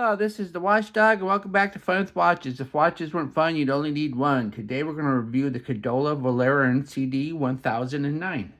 Hello, this is the Watchdog, and welcome back to Fun with Watches. If watches weren't fun, you'd only need one. Today we're going to review the Cadola Volaron CD-1009.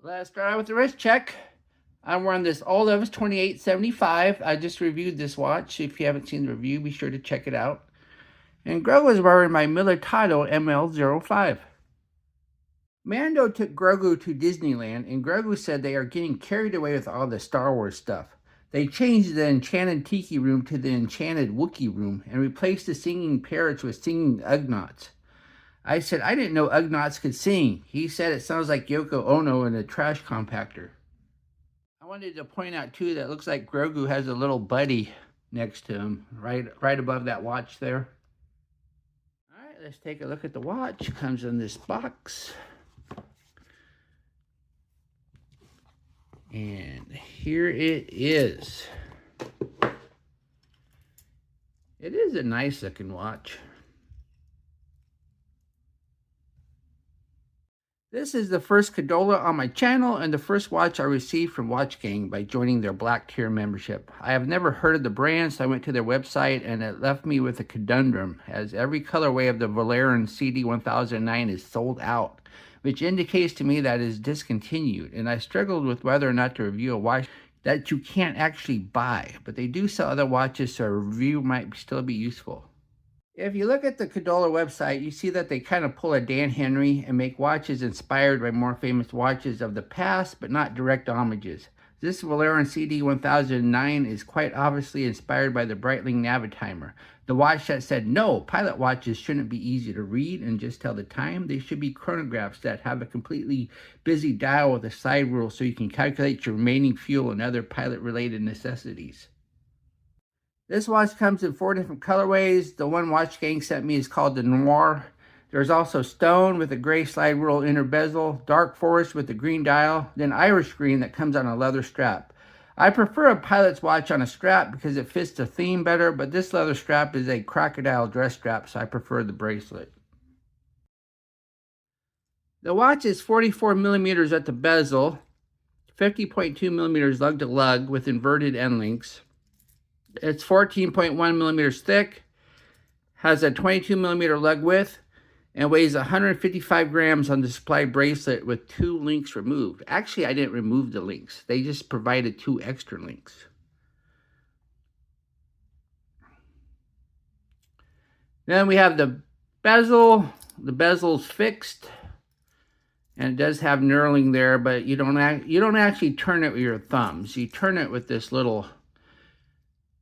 Let's start out with the wrist check. I'm wearing this Oliv's 2875. I just reviewed this watch. If you haven't seen the review, be sure to check it out. And Grogu is wearing my Miller Title ML05. Mando took Grogu to Disneyland, and Grogu said they are getting carried away with all the Star Wars stuff. They changed the Enchanted Tiki Room to the Enchanted Wookiee Room and replaced the singing parrots with singing Ugnaughts. I said, I didn't know Ugnaughts could sing. He said it sounds like Yoko Ono in a trash compactor. I wanted to point out, too, that it looks like Grogu has a little buddy next to him, right above that watch there. All right, let's take a look at the watch. It comes in this box. And here it is. It is a nice looking watch. This is the first Cadola on my channel and the first watch I received from Watch Gang by joining their Black Tier membership. I have never heard of the brand, so I went to their website and it left me with a conundrum, as every colorway of the Volaron CD-1009 is sold out, which indicates to me that it is discontinued, and I struggled with whether or not to review a watch that you can't actually buy, but they do sell other watches, so a review might still be useful. If you look at the Cadola website, you see that they kind of pull a Dan Henry and make watches inspired by more famous watches of the past, but not direct homages. This Volaron CD-1009 is quite obviously inspired by the Breitling Navitimer, the watch that said, no, pilot watches shouldn't be easy to read and just tell the time. They should be chronographs that have a completely busy dial with a side rule so you can calculate your remaining fuel and other pilot-related necessities. This watch comes in 4 different colorways. The one Watch Gang sent me is called the Noir. There's also Stone with a gray slide rule inner bezel, Dark Forest with a green dial, then Irish Green that comes on a leather strap. I prefer a pilot's watch on a strap because it fits the theme better, but this leather strap is a crocodile dress strap, so I prefer the bracelet. The watch is 44 millimeters at the bezel, 50.2 millimeters lug to lug with inverted end links. It's 14.1 millimeters thick, has a 22 millimeter lug width, and weighs 155 grams on the supply bracelet with 2 links removed. Actually, I didn't remove the links. They just provided 2 extra links. Then we have the bezel. The bezel's fixed, and it does have knurling there, but you don't actually turn it with your thumbs. You turn it with this little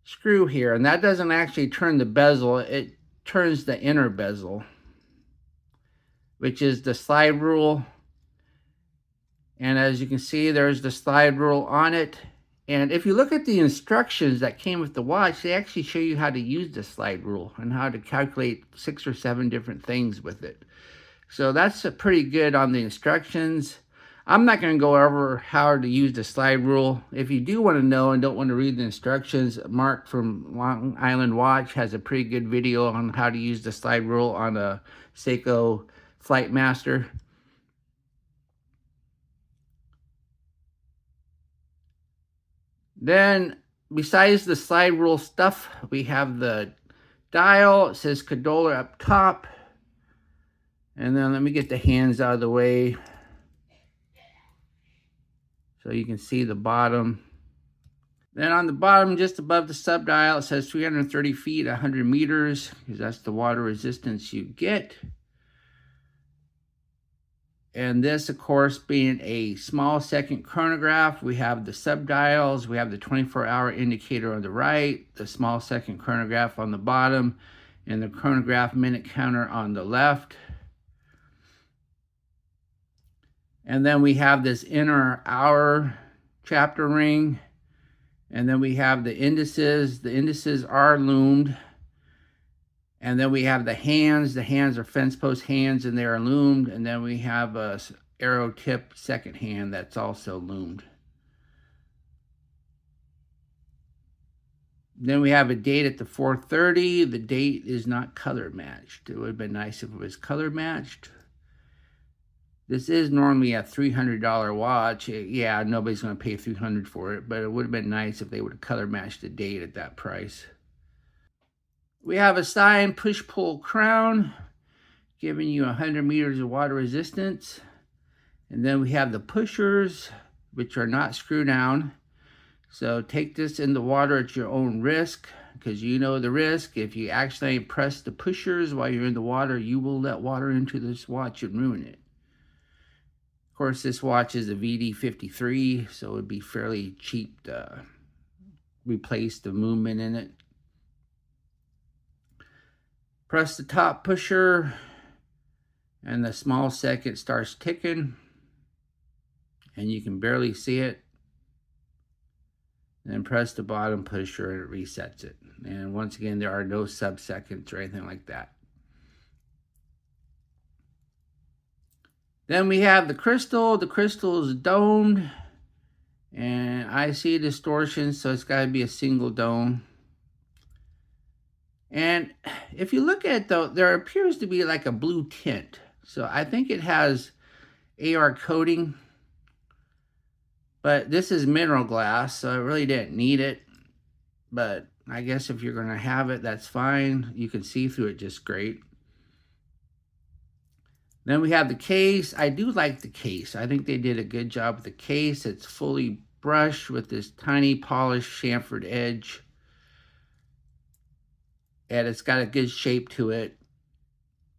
screw here, and that doesn't actually turn the bezel. It turns the inner bezel, which is the slide rule. And as you can see, there's the slide rule on it. And if you look at the instructions that came with the watch, they actually show you how to use the slide rule and how to calculate 6 or 7 different things with it. So that's pretty good on the instructions. I'm not going to go over how to use the slide rule. If you do want to know and don't want to read the instructions, Mark from Long Island Watch has a pretty good video on how to use the slide rule on a Seiko Flightmaster. Then, besides the slide rule stuff, we have the dial. It says Cadola up top. And then let me get the hands out of the way so you can see the bottom. Then on the bottom, just above the subdial, it says 330 feet, 100 meters, because that's the water resistance you get. And this, of course, being a small second chronograph, we have the subdials, we have the 24-hour indicator on the right, the small second chronograph on the bottom, and the chronograph minute counter on the left. And then we have this inner hour chapter ring. And then we have the indices. The indices are loomed. And then we have the hands. The hands are fence post hands and they are loomed. And then we have a arrow tip second hand that's also loomed. Then we have a date at the 4:30. The date is not color matched. It would have been nice if it was color matched. This is normally a $300 watch. Yeah, nobody's going to pay $300 for it, but it would have been nice if they would have color matched the date at that price. We have a sign push-pull crown, giving you 100 meters of water resistance. And then we have the pushers, which are not screw down. So take this in the water at your own risk, because you know the risk. If you accidentally press the pushers while you're in the water, you will let water into this watch and ruin it. Of course, this watch is a VD53, so it would be fairly cheap to replace the movement in it. Press the top pusher, and the small second starts ticking, and you can barely see it. Then press the bottom pusher and it resets it. And once again, there are no sub-seconds or anything like that. Then we have the crystal. The crystal is domed, and I see distortion, so it's got to be a single dome. And if you look at it, though, there appears to be like a blue tint. So I think it has AR coating, but this is mineral glass, so I really didn't need it. But I guess if you're going to have it, that's fine. You can see through it just great. Then we have the case. I do like the case. I think they did a good job with the case. It's fully brushed with this tiny polished chamfered edge. And it's got a good shape to it.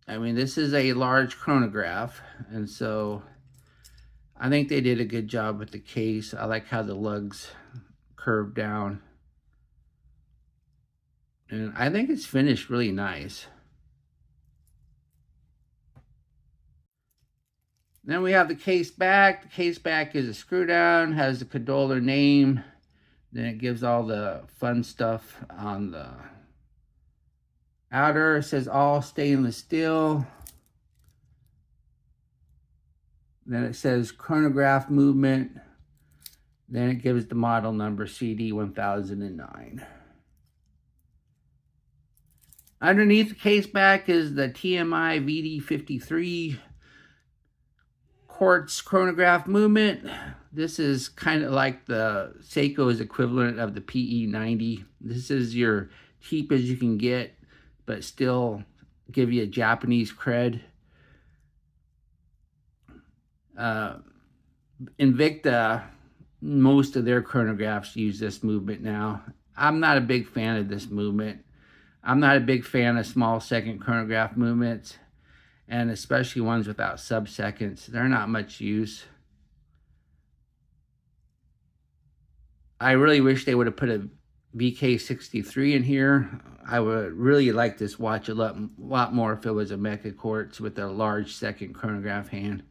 I mean, this is a large chronograph, and so I think they did a good job with the case. I like how the lugs curve down. And I think it's finished really nice. Then we have the case back. The case back is a screw down, has the Cadola name. Then it gives all the fun stuff on the outer. It says all stainless steel. Then it says chronograph movement. Then it gives the model number CD-1009. Underneath the case back is the TMI VD53 quartz chronograph movement. This is kind of like the Seiko's equivalent of the PE90. This is your cheap as you can get, but still give you a Japanese cred. Invicta, most of their chronographs use this movement now. I'm not a big fan of this movement. I'm not a big fan of small second chronograph movements, and especially ones without sub-seconds. They're not much use. I really wish they would have put a VK63 in here. I would really like this watch a lot more if it was a Mecha Quartz with a large second chronograph hand.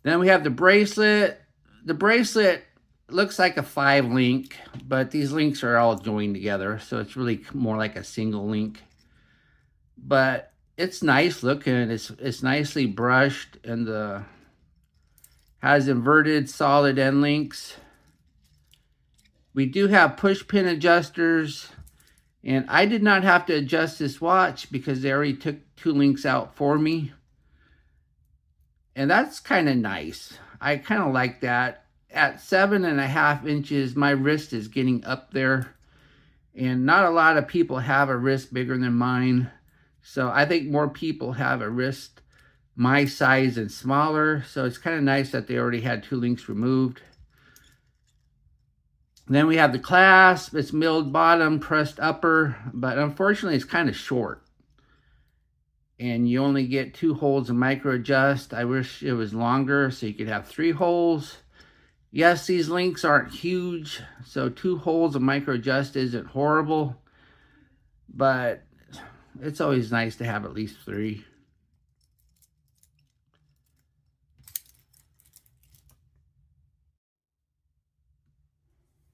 Then we have the bracelet. The bracelet looks like a 5-link, but these links are all joined together, so it's really more like a single link. But it's nice looking. It's nicely brushed, and has inverted solid end links. We do have push pin adjusters, and I did not have to adjust this watch because they already took 2 links out for me. And that's kind of nice. I kind of like that. At 7.5 inches, my wrist is getting up there, and not a lot of people have a wrist bigger than mine. So I think more people have a wrist my size and smaller. So it's kind of nice that they already had 2 links removed. Then we have the clasp. It's milled bottom, pressed upper, but unfortunately it's kind of short. And you only get 2 holes to micro adjust. I wish it was longer so you could have 3 holes. Yes, these links aren't huge, so 2 holes of micro adjust isn't horrible, but it's always nice to have at least 3.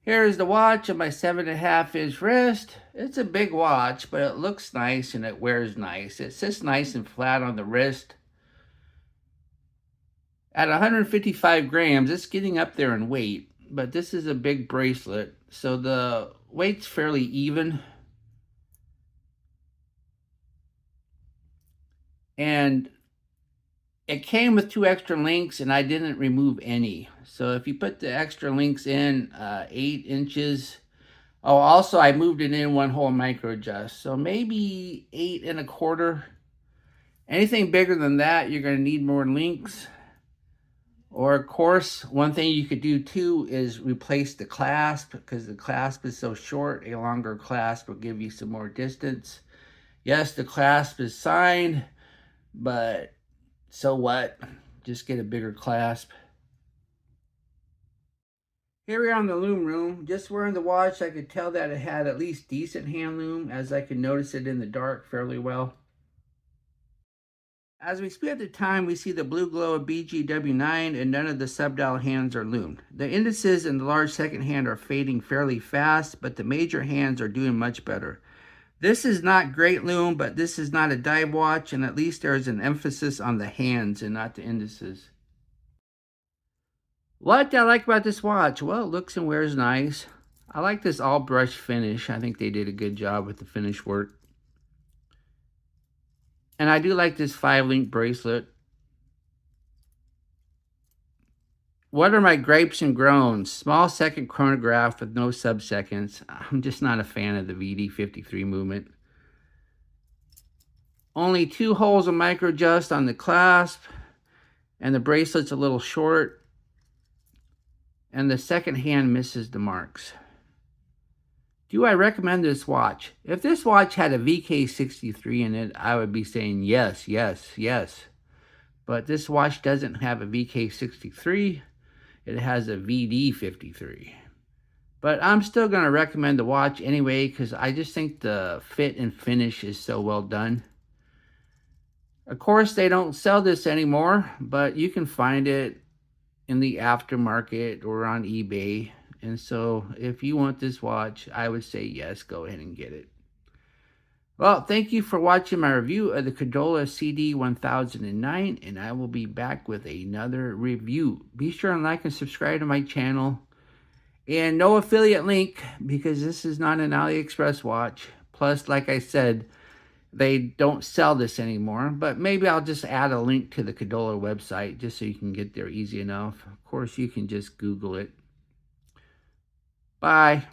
Here's the watch on my 7.5-inch wrist. It's a big watch, but it looks nice and it wears nice. It sits nice and flat on the wrist. At 155 grams, it's getting up there in weight, but this is a big bracelet, so the weight's fairly even. And it came with 2 extra links, and I didn't remove any. So if you put the extra links in 8 inches, Oh, also I moved it in 1 hole micro adjust, so maybe 8 1/4. Anything bigger than that, you're going to need more links. Or of course, one thing you could do too is replace the clasp, because the clasp is so short. A longer clasp will give you some more distance. Yes, the clasp is signed, but so what? Just get a bigger clasp. Here we are in the loom room. Just wearing the watch, I could tell that it had at least decent hand loom, as I could notice it in the dark fairly well. As we speed up the time, we see the blue glow of BGW9 and none of the subdial hands are loomed. The indices and the large second hand are fading fairly fast, but the major hands are doing much better. This is not great loom, but this is not a dive watch, and at least there is an emphasis on the hands and not the indices. What I like about this watch? Well, it looks and wears nice. I like this all brush finish. I think they did a good job with the finish work. And I do like this 5-link bracelet. What are my gripes and groans? Small second chronograph with no sub-seconds. I'm just not a fan of the VD53 movement. Only 2 holes of micro adjust on the clasp, and the bracelet's a little short, and the second hand misses the marks. Do I recommend this watch? If this watch had a VK63 in it, I would be saying yes, yes, yes. But this watch doesn't have a VK63. It has a VD53. But I'm still going to recommend the watch anyway, because I just think the fit and finish is so well done. Of course, they don't sell this anymore, but you can find it in the aftermarket or on eBay. And so if you want this watch, I would say yes, go ahead and get it. Well, thank you for watching my review of the Cadola CD-1009, and I will be back with another review. Be sure and like and subscribe to my channel. And no affiliate link, because this is not an AliExpress watch. Plus, like I said, they don't sell this anymore. But maybe I'll just add a link to the Cadola website just so you can get there easy enough. Of course, you can just Google it. Bye.